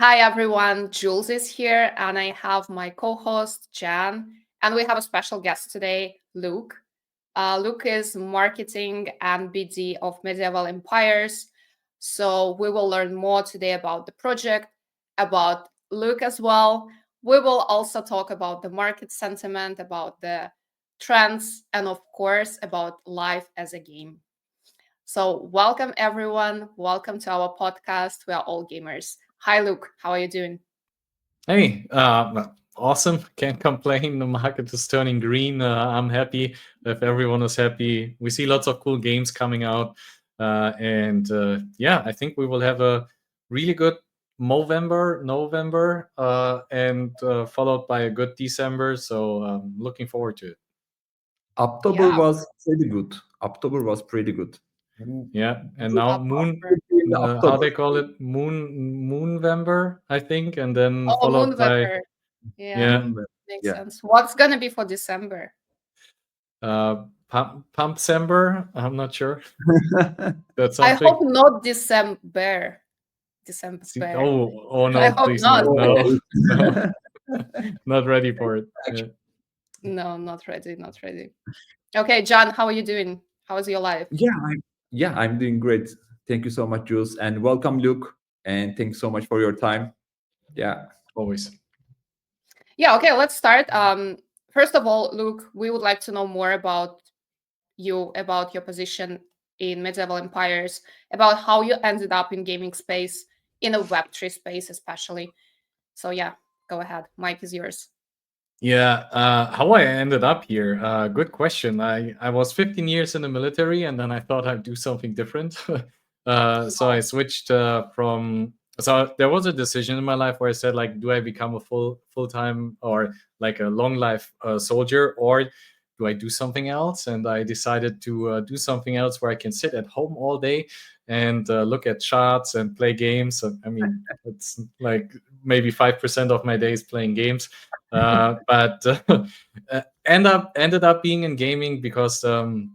Hi everyone, Jules is here, and I have my co-host Jan, and we have a special guest today, Luc. Luc is marketing and BD of Medieval Empires, so we will learn more today about the project, about Luc as well. We will also talk about the market sentiment, about the trends, and of course about life as a game. So, welcome everyone. Welcome to our podcast. We are all gamers. Hi, Luc. How are you doing? Hey, awesome. Can't complain. The market is turning green. I'm happy if everyone is happy. We see lots of cool games coming out. I think we will have a really good November, and followed by a good December. So looking forward to it. October Yeah, was pretty good. October was pretty good. Yeah, and now Moon, In the how October. they call it, Moonvember, I think, and then oh, followed by Moonweather. Yeah, yeah. November. makes Yeah. sense. What's gonna be for December? Pumpcember. I'm not sure. That's I something. hope not December. December. Oh I no, hope please not. no, no, Oh. no, not ready for it. Yeah. No, not ready. Not ready. Okay, John, how are you doing? How is your life? I'm doing great. Thank you so much, Jules, and welcome, Luke. And thanks so much for your time. Yeah. Always. Yeah. Okay, let's start. First of all, Luke, we would like to know more about you, about your position in medieval empires, about how you ended up in gaming space, in a Web3 space especially. So yeah, go ahead. Mike is yours. Yeah, how I ended up here? Good question. I was 15 years in the military, and then I thought I'd do something different. So I switched from. So there was a decision in my life where I said, like, do I become a full time or like a long life soldier, or do I do something else? And I decided to do something else where I can sit at home all day and look at charts and play games. I mean, it's like maybe 5% of my days playing games. But ended up being in gaming because the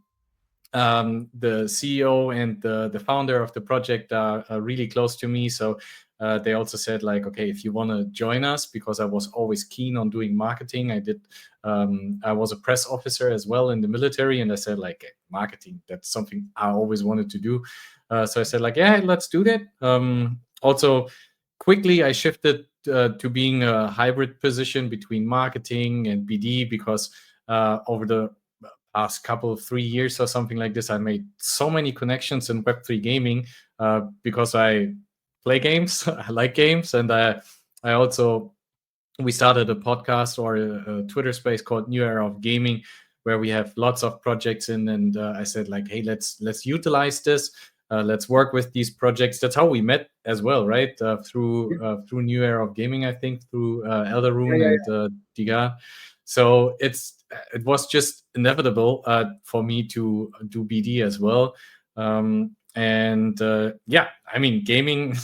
CEO and the founder of the project are really close to me. So they also said, like, okay, if you want to join us, because I was always keen on doing marketing. I was a press officer as well in the military, and I said, like, marketing, that's something I always wanted to do. So I said, like, yeah, let's do that. Also, quickly I shifted to being a hybrid position between marketing and BD, because over the past couple of 3 years or something like this, I made so many connections in Web3 gaming because I play games, I like games, and I also we started a podcast or a Twitter space called New Era of Gaming, where we have lots of projects in. And I said, like, hey, let's utilize this. Let's work with these projects. That's how we met as well, right? Through New Era of Gaming, I think, through Elderune Yeah. and Digard. So it was just inevitable for me to do BD as well. I mean, gaming.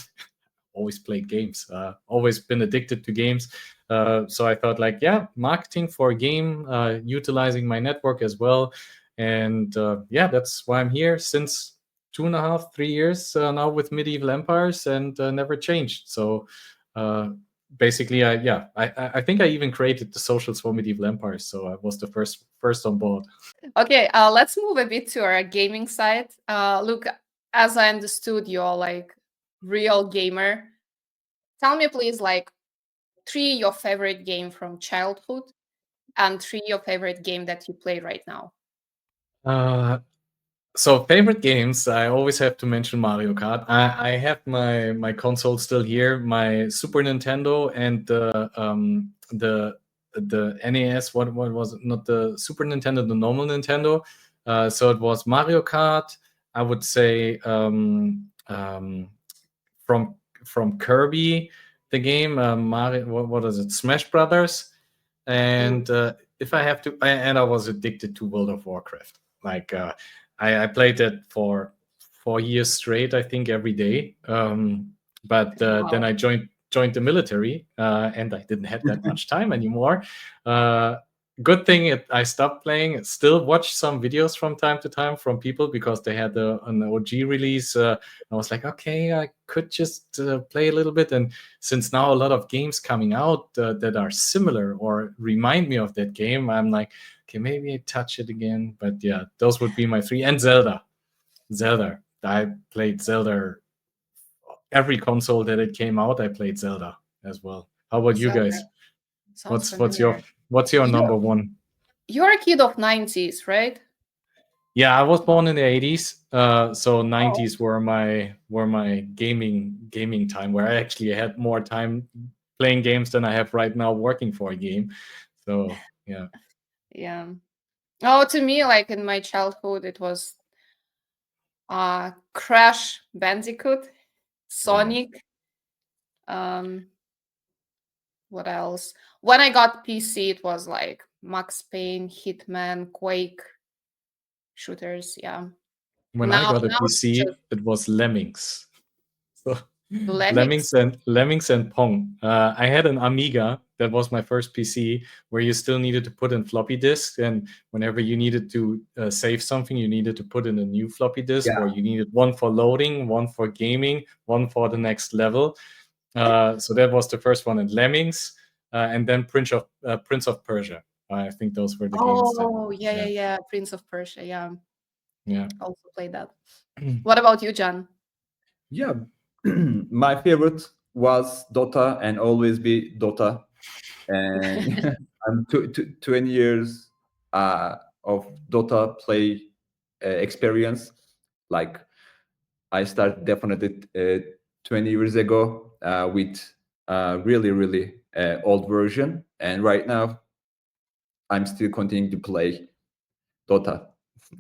Always played games, always been addicted to games. So I thought, like, yeah, marketing for a game, utilizing my network as well. And that's why I'm here since 2.5, 3 years now with Medieval Empires, and never changed. So basically, I think I even created the socials for Medieval Empires. So I was the first on board. Okay, let's move a bit to our gaming side. Look, as I understood, you're like real gamer. Tell me, please, like three your favorite game from childhood and three your favorite game that you play right now. Uh, So favorite games, I always have to mention Mario Kart. I have my console still here, my Super Nintendo and the NES. What was it? Not the Super Nintendo, the normal Nintendo. So it was Mario Kart. I would say from Kirby, the game Mario. What is it? Smash Brothers. And if I have to, and I was addicted to World of Warcraft. Like I played it for 4 years straight, I think, every day. But then Wow. I joined the military, and I didn't have that much time anymore. good thing I stopped playing. Still watch some videos from time to time from people because they had an OG release. I was like, okay, I could just play a little bit. And since now a lot of games coming out that are similar or remind me of that game, I'm like, okay, maybe I touch it again. But yeah, those would be my three. And Zelda. I played Zelda. Every console that it came out, I played Zelda as well. How about you Zelda guys? sounds What's your familiar. You're number one? you're a kid of 90s, right? Yeah, I was born in the 80s, so Oh, 90s were my gaming time, where I actually had more time playing games than I have right now working for a game. So yeah, yeah. Oh, to me, like in my childhood, it was Crash Bandicoot, Wow. Sonic. Um, what else? When I got PC, it was like Max Payne, Hitman, Quake shooters. Yeah. when I Now, got a now it's PC, just it was Lemmings. So Lemmings. Lemmings and Pong. I had an Amiga that was my first PC, where you still needed to put in floppy disks, and whenever you needed to save something, you needed to put in a new floppy disk, or Yeah. you needed one for loading, one for gaming, one for the next level. So that was the first one, and Lemmings, and then Prince of Persia. I think those were the games that. Oh, yeah, yeah, Yeah, yeah. Prince of Persia. Yeah. yeah. Also played that. What about you, John? Yeah. My favorite was Dota and always be Dota. And I'm 20 years of Dota play experience. Like I started definitely 20 years ago with really, really old version. And right now I'm still continuing to play Dota.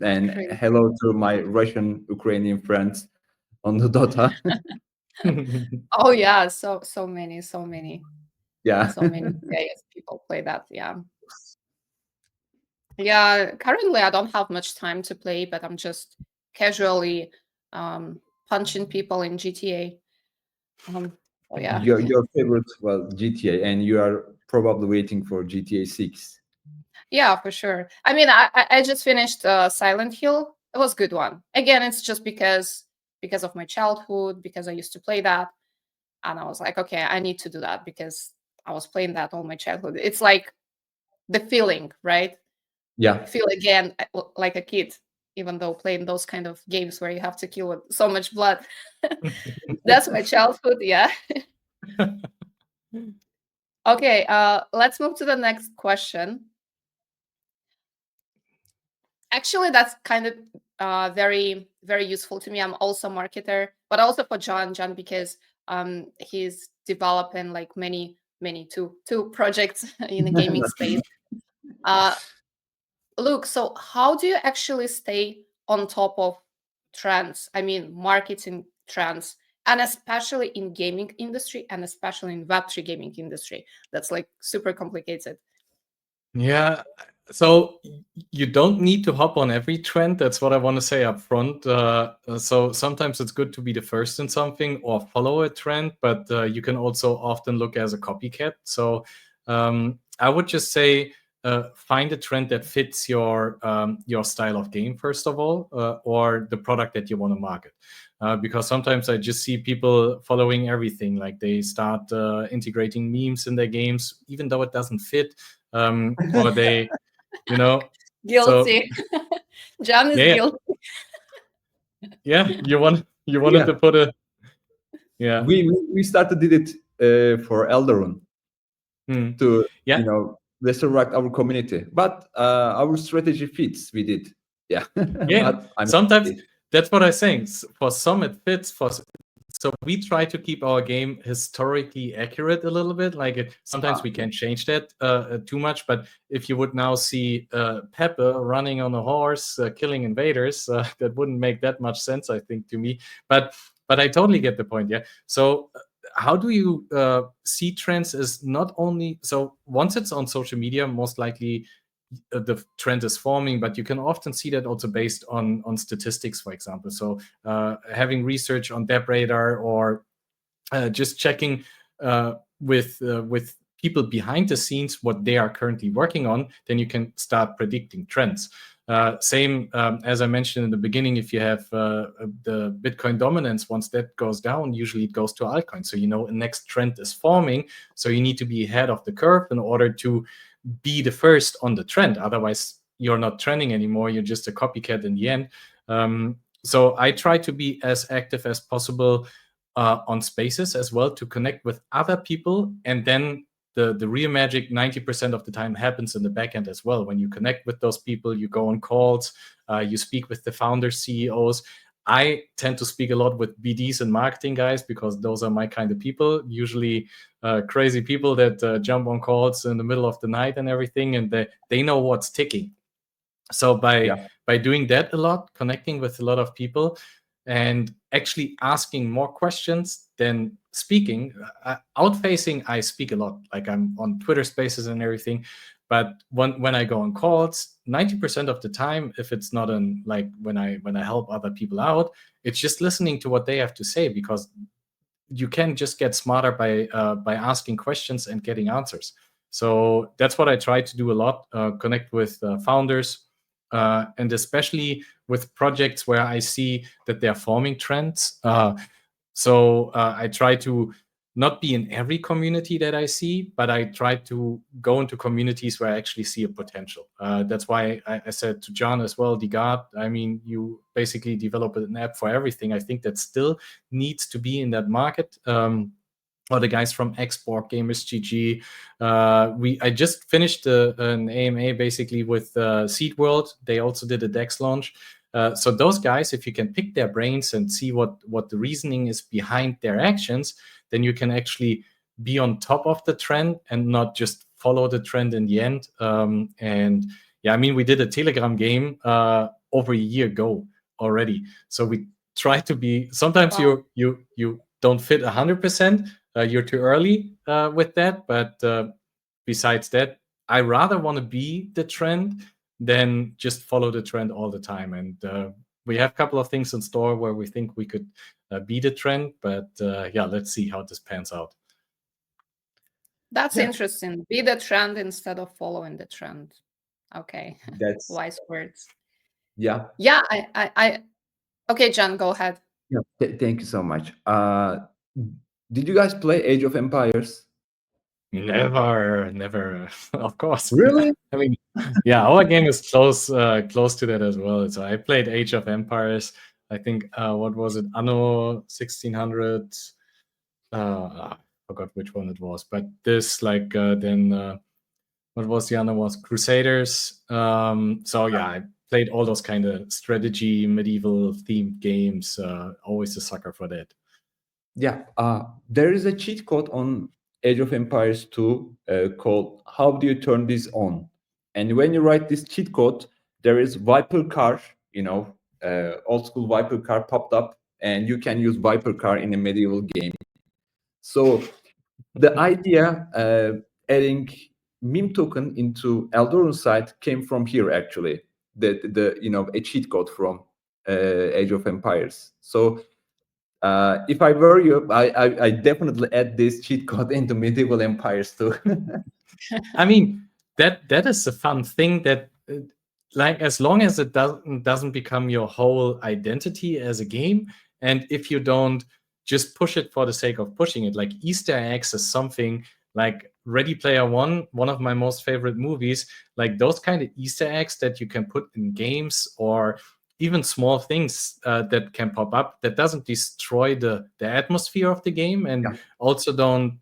And Great. hello to my Russian, Ukrainian friends on the Dota. Oh yeah, so many, Yeah. so many CIS people play that. Yeah. Yeah. Currently I don't have much time to play, but I'm just casually punching people in GTA. Oh yeah. Your favorite, well, GTA, and you are probably waiting for GTA 6. Yeah, for sure. I mean, I just finished Silent Hill. It was a good one. Again, it's just because of my childhood, because I used to play that, and I was like, okay, I need to do that because I was playing that all my childhood. It's like the feeling, right? Yeah. Feel again like a kid, even though playing those kind of games where you have to kill with so much blood. That's my childhood. Yeah. Okay. Let's move to the next question. Actually, that's kind of very very useful to me. I'm also a marketer, but also for John because he's developing like many two projects in the gaming space. uh Luke, so how do you actually stay on top of trends? I mean, marketing trends, and especially in gaming industry, and especially in Web3 gaming industry. That's like super complicated. Yeah. So you don't need to hop on every trend. That's what I want to say up front. So sometimes it's good to be the first in something or follow a trend, but you can also often look as a copycat. So I would just say find a trend that fits your style of game first of all, or the product that you want to market. Because sometimes I just see people following everything, like they start integrating memes in their games, even though it doesn't fit, or they, you know. So Guilty. John is yeah, guilty. yeah, you wanted Yeah. to put a, yeah. We started did it for Eldaron Hmm. to, Yeah, resurrect our community. But our strategy fits with it. Yeah. yeah. But I'm Sometimes happy. that's what I'm saying. For some it fits. So we try to keep our game historically accurate a little bit. Like sometimes we Yeah. can change that too much. But if you would now see Pepe running on a horse, killing invaders, that wouldn't make that much sense, I think, to me. But I totally get the point. Yeah. So how do you see trends? Is not only so once it's on social media, most likely the trend is forming, but you can often see that also based on statistics, for example. So having research on Deb Radar, or just checking with people behind the scenes what they are currently working on, then you can start predicting trends. Same as I mentioned in the beginning, if you have the Bitcoin dominance, once that goes down, usually it goes to altcoin. So a next trend is forming. So you need to be ahead of the curve in order to be the first on the trend. Otherwise, you're not trending anymore. You're just a copycat in the end. So I try to be as active as possible on Spaces as well, to connect with other people, and then the real magic 90% of the time happens in the backend as well. When you connect with those people, you go on calls, you speak with the founders, CEOs. I tend to speak a lot with BDs and marketing guys because those are my kind of people, usually crazy people that jump on calls in the middle of the night and everything, and they know what's ticking. So by doing that a lot, connecting with a lot of people, and actually asking more questions than speaking. Outfacing, I speak a lot. Like I'm on Twitter Spaces and everything. But when I go on calls, 90% of the time, if it's not like when I help other people out, it's just listening to what they have to say, because you can just get smarter by asking questions and getting answers. So that's what I try to do a lot. Connect with founders. And especially with projects where I see that they're forming trends. So I try to not be in every community that I see, but I try to go into communities where I actually see a potential. That's why I said to John as well, Digard, I mean, you basically develop an app for everything. I think that still needs to be in that market. Or the guys from Export Gamers GG. I just finished an AMA basically with Seed World. They also did a DEX launch. So those guys, if you can pick their brains and see what the reasoning is behind their actions, then you can actually be on top of the trend and not just follow the trend in the end. And yeah, I mean, we did a Telegram game over a year ago already. So we try to be. Sometimes you don't fit 100%. You're too early with that. But besides that, I rather want to be the trend than just follow the trend all the time. And we have a couple of things in store where we think we could be the trend. But yeah, let's see how this pans out. That's interesting. Be the trend instead of following the trend. Okay. That's Wise words. yeah. Yeah, I okay, John, go ahead. Yeah. Thank you so much. Did you guys play Age of Empires? Never. Of course. Really? I mean, yeah, our game is close to that as well. So I played Age of Empires. I think what was it, Anno 1600? I forgot which one it was, but this then what was the other was Crusaders. So yeah, I played all those kind of strategy medieval themed games. Always a sucker for that. Yeah. There is a cheat code on Age of Empires 2 called "How do you turn this on?" And when you write this cheat code, there is Viper car. Old school Viper car popped up, and you can use Viper car in a medieval game. So the idea adding meme token into Eldorun site came from here actually. A cheat code from Age of Empires. So if I were you, I definitely add this cheat code into medieval empires too. I mean, that is a fun thing that like as long as it doesn't become your whole identity as a game, and if you don't just push it for the sake of pushing it, like Easter eggs is something like Ready Player One, one of my most favorite movies, like those kind of Easter eggs that you can put in games, or even small things that can pop up that doesn't destroy the atmosphere of the game, and also don't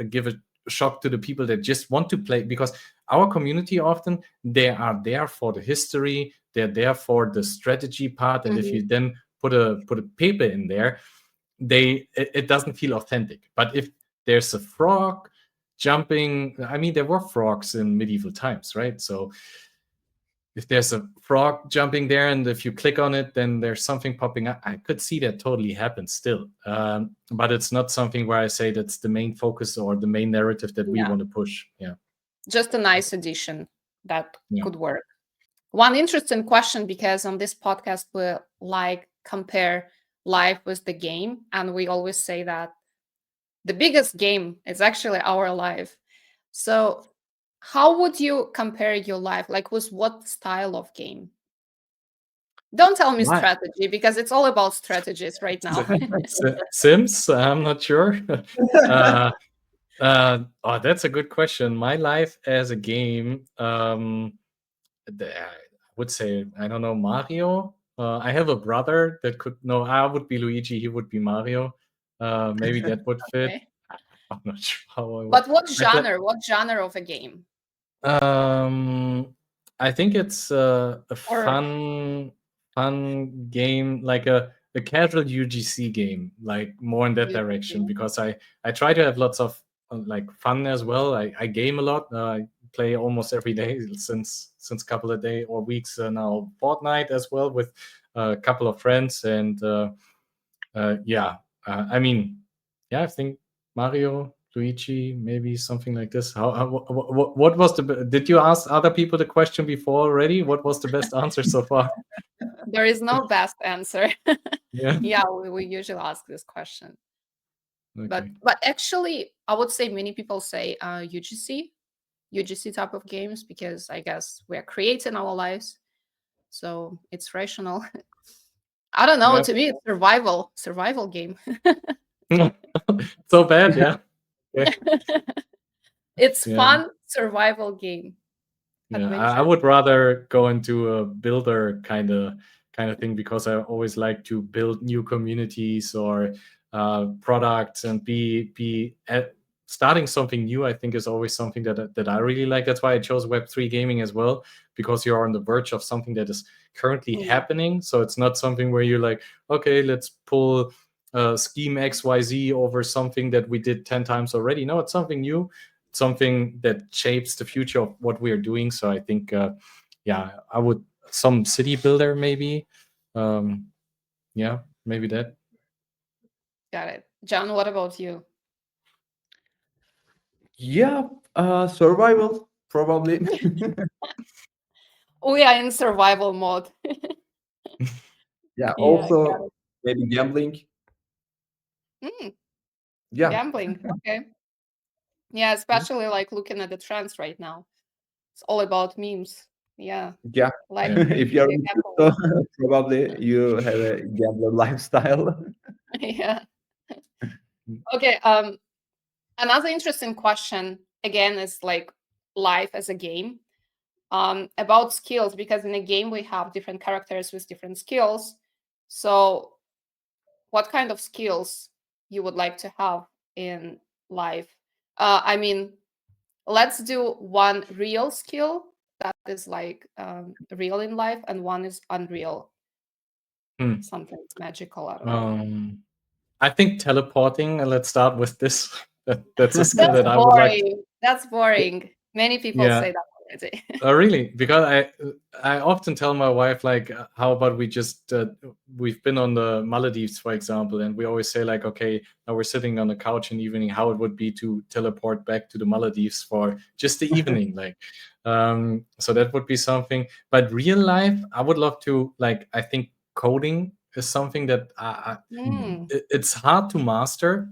give a shock to the people that just want to play, because our community often they are there for the history, they're there for the strategy part, and if you then put a paper in there, it doesn't feel authentic. But if there's a frog jumping, I mean, there were frogs in medieval times, right? So if there's a frog jumping there and if you click on it, then there's something popping up. I could see that totally happen still. But it's not something where I say that's the main focus or the main narrative that we want to push. Yeah. Just a nice addition that could work. One interesting question, because on this podcast, we compare life with the game. And we always say that the biggest game is actually our life. So how would you compare your life? Like with what style of game? Don't tell me My strategy because it's all about strategies right now. Sims? I'm not sure. uh, oh, that's a good question. My life as a game, I would say, I don't know, Mario. I have a brother that could. No, I would be Luigi. He would be Mario. Maybe that would fit. Okay. I'm not sure how I would. But what I th- genre? What genre of a game? I think it's a Or fun game, like a casual UGC game, like more in that direction. you- Because I try to have lots of like fun as well. I game a lot. I play almost every day since couple of days or weeks now. Fortnite as well with a couple of friends, and yeah. I mean, yeah, I think Mario, Luigi, maybe something like this. What was did you ask other people the question before already? What was the best answer so far? there is no best answer. Yeah. Yeah, we usually ask this question. Okay. But actually, I would say many people say UGC type of games because I guess we're creating our lives, so it's rational. I don't know. Yeah. To me, it's survival game. So bad, yeah. Okay. It's Yeah. fun survival game. Yeah, I Adventure. would rather go into a builder kind of thing, because I always like to build new communities or products and be at starting something new. I think is always something that I really like. That's why I chose Web3 gaming as well, because you're on the verge of something that is currently Yeah. happening. So it's not something where you're like, okay, let's pull scheme XYZ over something that we did 10 times already. No, it's something new, something that shapes the future of what we are doing. So I think, yeah, I would some city builder maybe. Yeah, maybe that. Got it. John, what about you? Yeah, survival probably. We are in survival mode. Yeah, Yeah, got also maybe gambling. it. Yeah, Gambling. Okay. Yeah, especially like looking at the trends right now. It's all about memes. Yeah. yeah. Like Yeah. If you're the in gambling. crypto, probably you have a gambler lifestyle. Yeah. Okay. Another interesting question again is like life as a game. About skills, because in a game we have different characters with different skills. So what kind of skills you would like to have in life? I mean, let's do one real skill that is like real in life, and one is unreal, Hmm. something magical. I don't know. I think teleporting. Let's start with this. That's a skill That's that I would like. boring. That's boring. Many people Yeah. say that already. Really? Because I often tell my wife, like, how about we just we've been on the Maldives, for example, and we always say like, okay, now we're sitting on the couch in the evening, how it would be to teleport back to the Maldives for just the evening, like, so that would be something. But real life, I would love to, like, I think coding is something that Hmm. it's hard to master.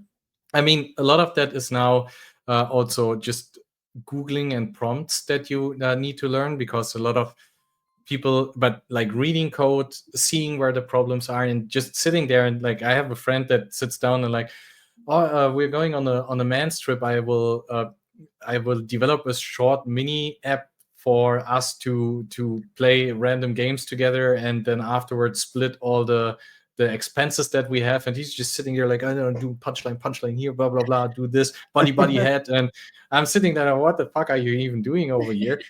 I mean, a lot of that is now also just Googling and prompts that you need to learn, because a lot of people, but like reading code, seeing where the problems are, and just sitting there, and like I have a friend that sits down and like, oh, we're going on a man's trip. I will develop a short mini app for us to play random games together, and then afterwards split all the expenses that we have. And he's just sitting here like, I don't do punchline here, blah blah blah, do this buddy head, and I'm sitting there, what the fuck are you even doing over here?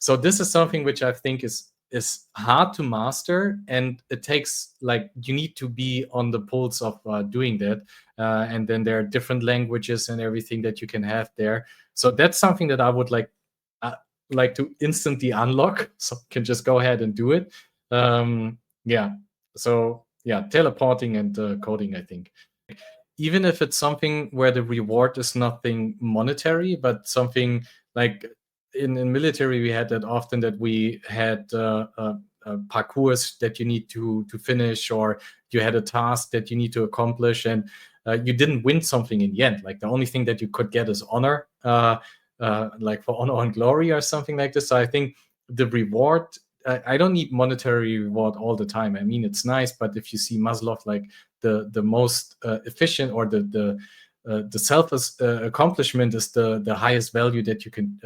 So this is something which I think is hard to master, and it takes, like, you need to be on the pulse of doing that, and then there are different languages and everything that you can have there. So that's something that I would like to instantly unlock, so I can just go ahead and do it. Yeah. So yeah, teleporting and coding, I think. Even if it's something where the reward is nothing monetary, but something like in military, we had that often, that we had parcours that you need to finish, or you had a task that you need to accomplish, and you didn't win something in the end. Like the only thing that you could get is honor, like for honor and glory or something like this. So I think the reward, I don't need monetary reward all the time. I mean, it's nice, but if you see Maslow, like the most efficient, or the self accomplishment is the highest value that you can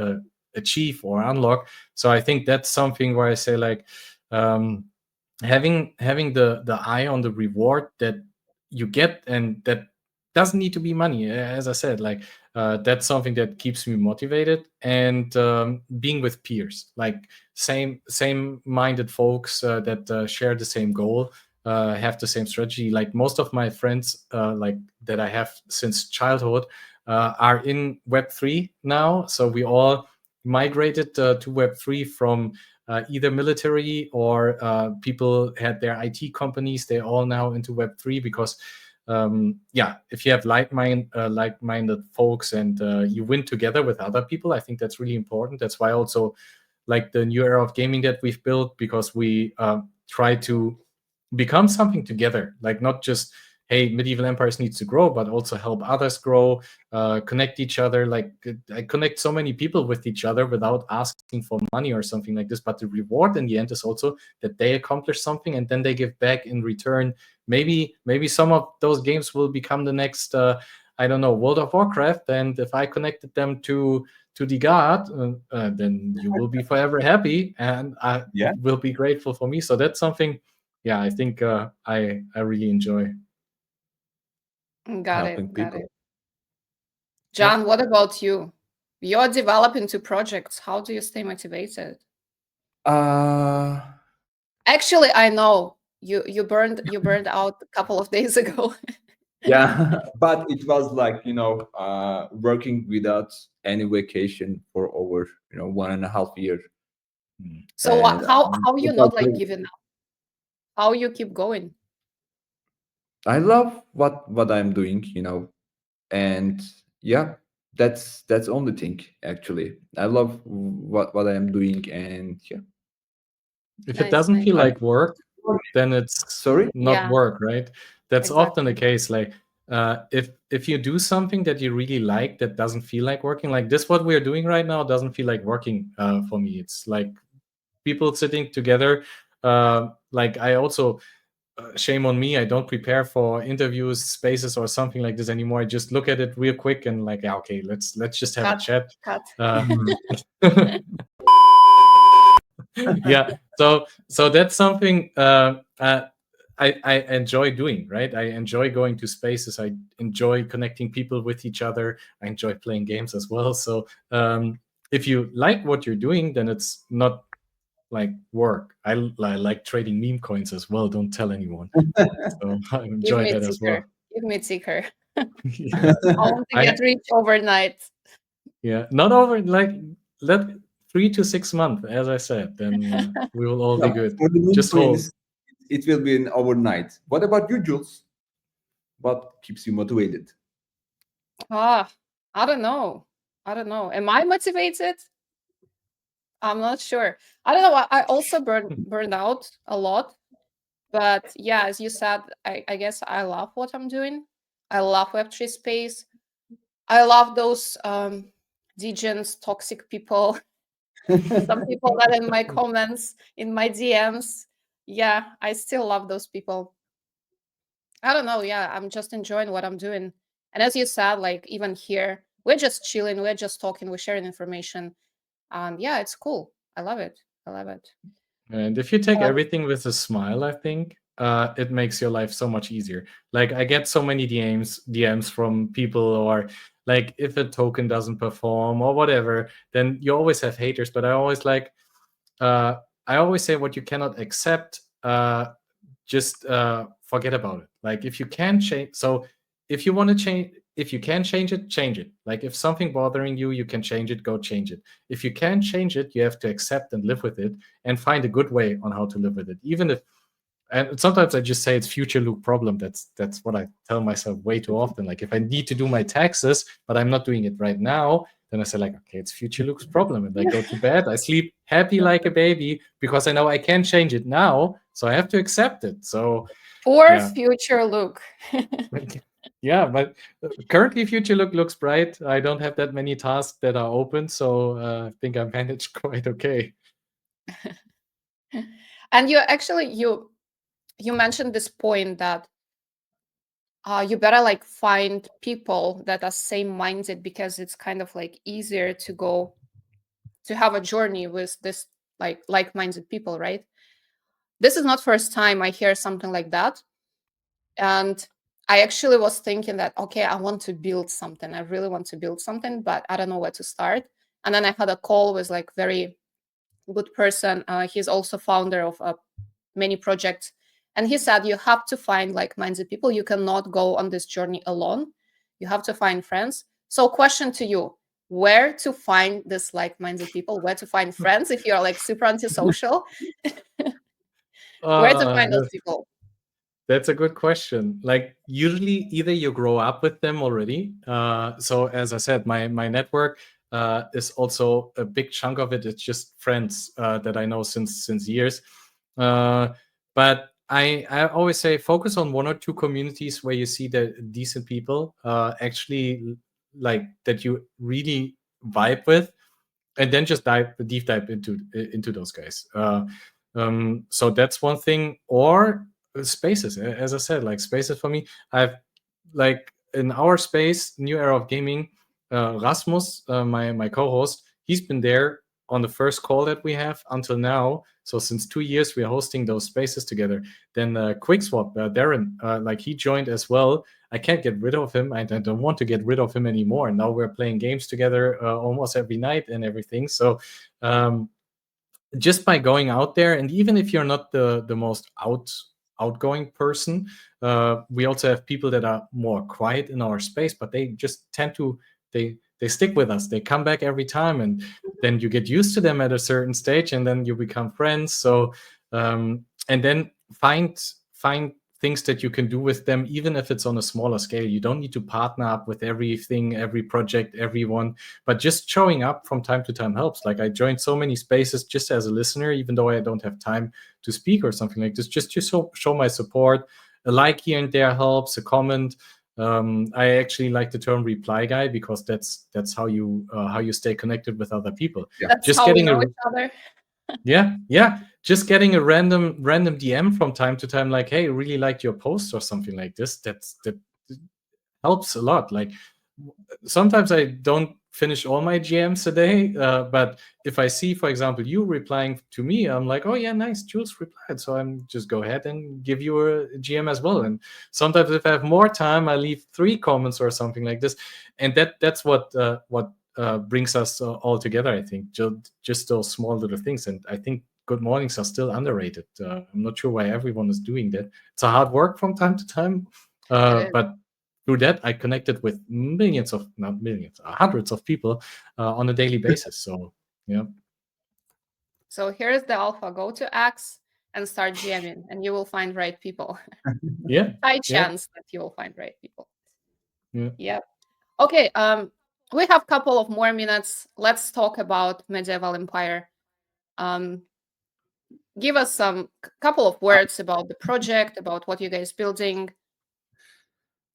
achieve or unlock. So I think that's something where I say, like, having the eye on the reward that you get, and that doesn't need to be money, as I said, like that's something that keeps me motivated. And being with peers, like same minded folks that share the same goal, have the same strategy. Like most of my friends, like that I have since childhood, are in Web3 now. So we all migrated to Web3 from either military, or people had their IT companies. They're all now into Web3 because, if you have like-minded folks, and you win together with other people, I think that's really important. That's why also like the new era of gaming that we've built, because we try to become something together, like not just, hey, Medieval Empires needs to grow, but also help others grow, connect each other. Like I connect so many people with each other without asking for money or something like this. But the reward in the end is also that they accomplish something, and then they give back in return. Maybe some of those games will become the next, I don't know, World of Warcraft. And if I connected them to Digard, then you will be forever happy, and Yeah. it will be grateful for me. So that's something, I think I really enjoy. Got Helping it. Got people. it. Yeah. John, what about you? You're developing two projects. How do you stay motivated? Uh, Actually, I know you burned out a couple of days ago. yeah, but it was like, working without any vacation for over 1.5 years. So And how you it was not like great. giving up? How you keep going? I love what I'm doing, and yeah, that's only thing actually. I love what I am doing, and yeah. If it Nice, doesn't nice. feel I, like work, then it's sorry. not Yeah, work, right? That's often the exactly. case. Like if you do something that you really like that doesn't feel like working, like this, what we're doing right now doesn't feel like working for me. It's like people sitting together. Like I also, shame on me, I don't prepare for interviews, spaces, or something like this anymore. I just look at it real quick and like, yeah, okay, let's just have a Cut, chat. cut. Uh, yeah, so that's something I enjoy doing, right? I enjoy going to spaces. I enjoy connecting people with each other. I enjoy playing games as well. So if you like what you're doing, then it's not like work. I like trading meme coins as well. Don't tell anyone. So I Give enjoy me that as ticker. well. Give me ticker. Yeah. I want to I get rich overnight. not over, like, let 3 to 6 months, as I said, then we will all be Yeah, good. for the meme Just hold. coins, it will be an overnight. What about you, Jules? What keeps you motivated? Ah, I don't know. I don't know. Am I motivated? I'm not sure. I don't know. I also burned out a lot. But yeah, as you said, I guess I love what I'm doing. I love Web3 space. I love those degens, toxic people. Some people that in my comments, in my DMs. Yeah, I still love those people. I don't know. Yeah, I'm just enjoying what I'm doing. And as you said, like even here, we're just chilling, we're just talking, we're sharing information. Yeah, it's cool. I love it. I love it. And if you take Um, everything with a smile, I think it makes your life so much easier. Like I get so many DMs from people, or like if a token doesn't perform or whatever, then you always have haters. But uh, I always say, what you cannot accept, just forget about it. Like if you can change, so if you want to change, if you can change it, change it. Like if something bothering you, you can change it, go change it. If you can change it, you have to accept and live with it, and find a good way on how to live with it. Even if, and sometimes I just say it's future Luke problem. That's what I tell myself way too often. Like if I need to do my taxes, but I'm not doing it right now, then I say like, okay, it's future Luke's problem, and I go to bed. I sleep happy like a baby because I know I can change it now, so I have to accept it. So poor yeah, future Luke. Yeah, but currently future looks bright. I don't have that many tasks that are open, so I think I managed quite okay. And you mentioned this point that you better like find people that are same minded, because it's kind of like easier to go to have a journey with this like-minded people, right? This is not first time I hear something like that. And I actually was thinking that, okay, I want to build something. I really want to build something, but I don't know where to start. And then I had a call with like very good person. He's also founder of many projects. And he said, you have to find like-minded people. You cannot go on this journey alone. You have to find friends. So question to you, where to find this like-minded people, where to find friends if you're like super antisocial, where to find those people? That's a good question. Like usually either you grow up with them already. So as I said, my network is also a big chunk of it. It's just friends that I know since years. But I always say focus on one or two communities where you see the decent people actually like that you really vibe with, and then just deep dive into those guys. So that's one thing. Or spaces, as I said, like spaces for me. I've like in our space, New Era of Gaming, Rasmus, my co-host, he's been there on the first call that we have until now. So since 2 years, we are hosting those spaces together. Then QuickSwap, Darren, like he joined as well. I can't get rid of him. I don't want to get rid of him anymore. Now we're playing games together almost every night and everything. So just by going out there, and even if you're not the most outgoing person, we also have people that are more quiet in our space, but they just tend to they stick with us. They come back every time, and then you get used to them at a certain stage, and then you become friends. So and then find things that you can do with them, even if it's on a smaller scale. You don't need to partner up with everything, every project, everyone, but just showing up from time to time helps. Like I joined so many spaces just as a listener, even though I don't have time to speak or something like this, just to show my support. A like here and there helps, a comment. I actually like the term reply guy, because that's how you stay connected with other people. That's Just how we getting know a each other. yeah, just getting a random DM from time to time, like, hey, really liked your post or something like this. That helps a lot. Like sometimes I don't finish all my GMs a day, but if I see, for example, you replying to me, I'm like, oh yeah, nice, Jules replied, so I'm just go ahead and give you a GM as well. And sometimes if I have more time, I leave 3 comments or something like this, and that's what brings us all together. I think just those small little things, and I think good mornings are still underrated. I'm not sure why everyone is doing that. It's a hard work from time to time, but through that, I connected with not millions, hundreds of people on a daily basis. So, yeah. So here's the alpha. Go to X and start GMing, and you will find right people. Yeah. High Yeah. chance that you will find right people. Yeah. Yep. Okay. We have a couple of more minutes. Let's talk about medieval empire. Give us some couple of words about the project, about what you guys building.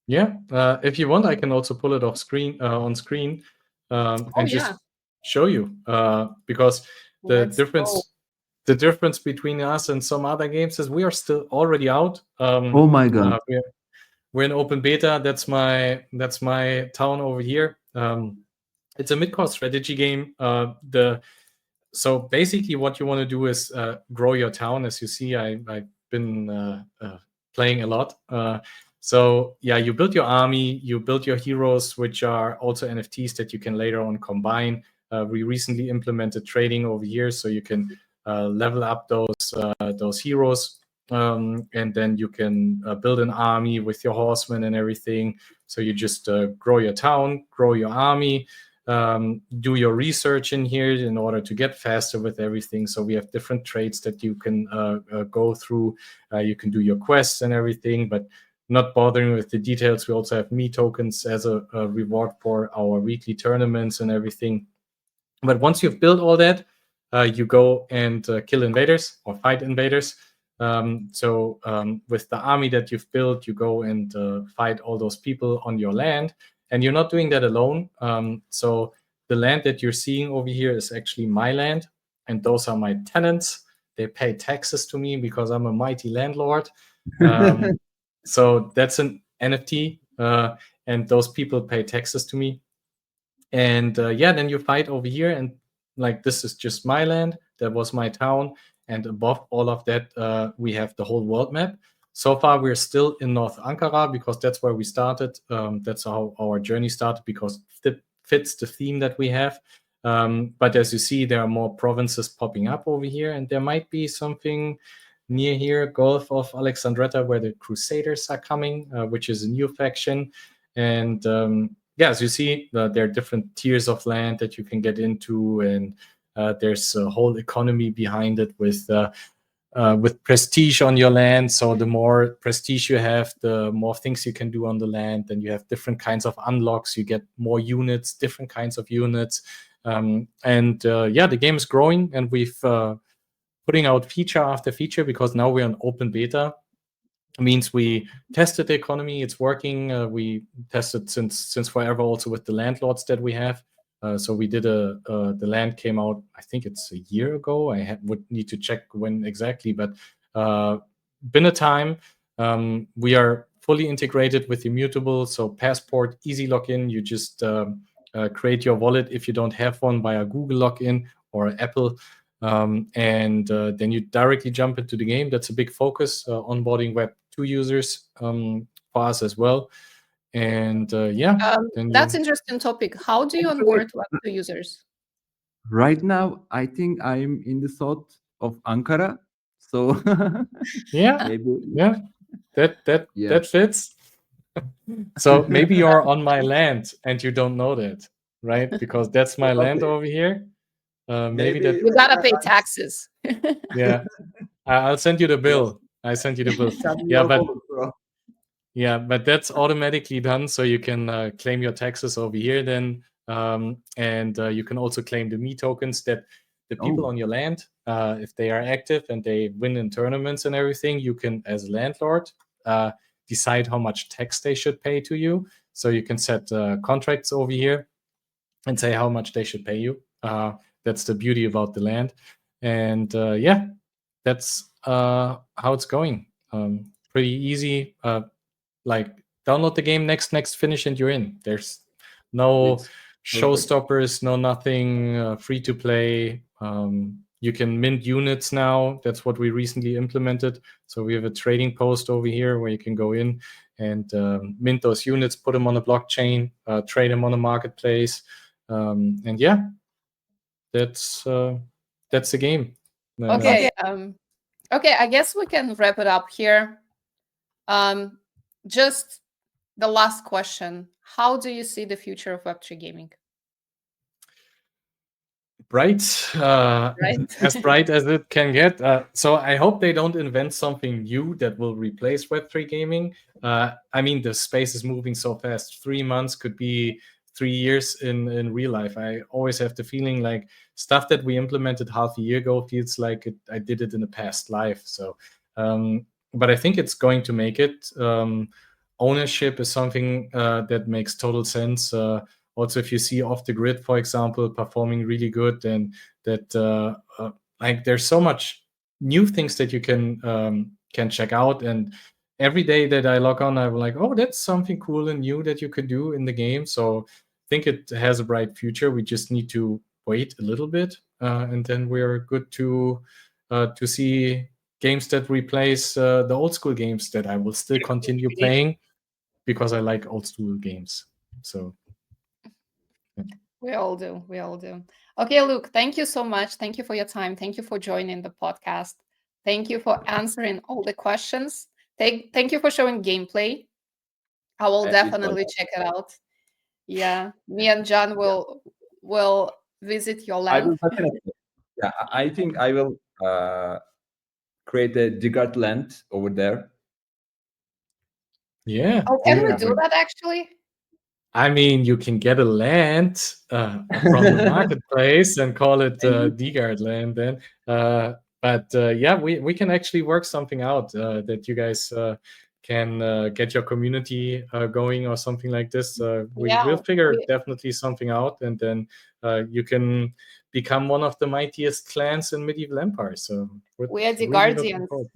Yeah. If you want, I can also pull it off screen on screen and just Yeah. show you because the Let's go. difference between us and some other games is we are still already out. Oh my god. We're in open beta. That's my town over here. It's a mid-cost strategy game. So basically, what you want to do is grow your town. As you see, I've been playing a lot. So yeah, you build your army, you build your heroes, which are also NFTs that you can later on combine. We recently implemented trading over here, so you can level up those heroes, and then you can build an army with your horsemen and everything. So you just grow your town, grow your army, do your research in here in order to get faster with everything. So we have different traits that you can go through. You can do your quests and everything, but not bothering with the details. We also have me tokens as a reward for our weekly tournaments and everything. But once you've built all that, you go and kill invaders or fight invaders. With the army that you've built, you go and fight all those people on your land, and you're not doing that alone. So the land that you're seeing over here is actually my land, and those are my tenants. They pay taxes to me because I'm a mighty landlord. So that's an NFT, and those people pay taxes to me. And then you fight over here, and like this is just my land. That was my town, and above all of that, we have the whole world map. So far, we're still in North Ankara because that's where we started. That's how our journey started because it fits the theme that we have. But as you see, there are more provinces popping up over here, and there might be something near here, Gulf of Alexandretta, where the Crusaders are coming, which is a new faction. And as you see, there are different tiers of land that you can get into, and there's a whole economy behind it with prestige on your land. So the more prestige you have, the more things you can do on the land. And you have different kinds of unlocks. You get more units, different kinds of units. The game is growing, and we've putting out feature after feature because now we're on open beta. It means we tested the economy; it's working. We tested since forever, also with the landlords that we have. So we did the land came out. I think it's a year ago. Would need to check when exactly, but been a time. We are fully integrated with Immutable, so Passport, easy login. You just create your wallet if you don't have one via Google login or Apple. Then you directly jump into the game. That's a big focus, onboarding Web2 users for us as well. And That's interesting topic. How do you onboard Web2 users? Right now, I think I'm in the south of Ankara, so maybe that fits. So maybe you're on my land and you don't know that, right? Because that's my land over here. Maybe that you gotta pay taxes. Yeah, I'll send you the bill. I sent you the bill. But that's automatically done, so you can claim your taxes over here then, and you can also claim the me tokens that the people on your land, if they are active and they win in tournaments and everything, you can, as a landlord, decide how much tax they should pay to you. So you can set contracts over here and say how much they should pay you. That's the beauty about the land, and that's how it's going. Pretty easy. Like download the game, next finish, and you're in. There's no showstoppers, no nothing. Free to play. You can mint units now. That's what we recently implemented. So we have a trading post over here where you can go in and mint those units, put them on a blockchain, trade them on a marketplace, that's the game. Okay. Okay. I guess we can wrap it up here. Just the last question: how do you see the future of Web3 gaming? Bright, as bright as it can get. So I hope they don't invent something new that will replace Web3 gaming. I mean, the space is moving so fast. 3 months could be 3 years in real life. I always have the feeling like stuff that we implemented half a year ago feels like I did it in a past life. So, but I think it's going to make it. Ownership is something that makes total sense. Also, if you see Off the Grid, for example, performing really good, and that like there's so much new things that you can check out. And every day that I log on, I'm like, oh, that's something cool and new that you could do in the game. So I think it has a bright future. We just need to wait a little bit, and then we're good to see games that replace the old school games that I will still continue playing because I like old school games. So. We all do. We all do. Okay, Luc, thank you so much. Thank you for your time. Thank you for joining the podcast. Thank you for answering all the questions. Thank you for showing gameplay. I will definitely check it out. Yeah, me and John will visit your land. I will definitely. Yeah, I think I will create a Digard land over there. Yeah. Oh, can we do that actually? I mean, you can get a land from the marketplace and call it Digard land then. But yeah, we can actually work something out that you guys can get your community going or something like this. We Yeah, will figure we definitely something out, and then you can become one of the mightiest clans in medieval empire. So we're we are the really looking guardians. forward.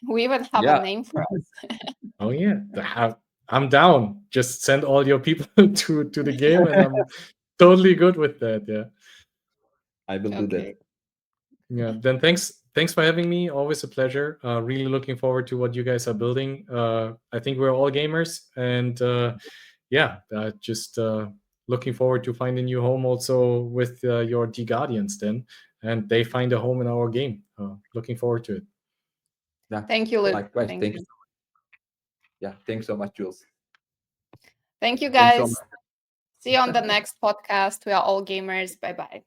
We even have a Yeah, name for us. Oh yeah, I'm down. Just send all your people to the game, and I'm totally good with that. Yeah. I will do that. Okay. Yeah, then thanks for having me. Always a pleasure. Really looking forward to what you guys are building. I think we're all gamers, and yeah, just looking forward to find a new home also with your D Guardians then, and they find a home in our game. Looking forward to it. Yeah, Thank you, Luc. likewise. Thank Thank you. you. Yeah, thanks so much, Jules. Thank you, Thanks so guys. much. See you on the next podcast. We are all gamers. Bye bye.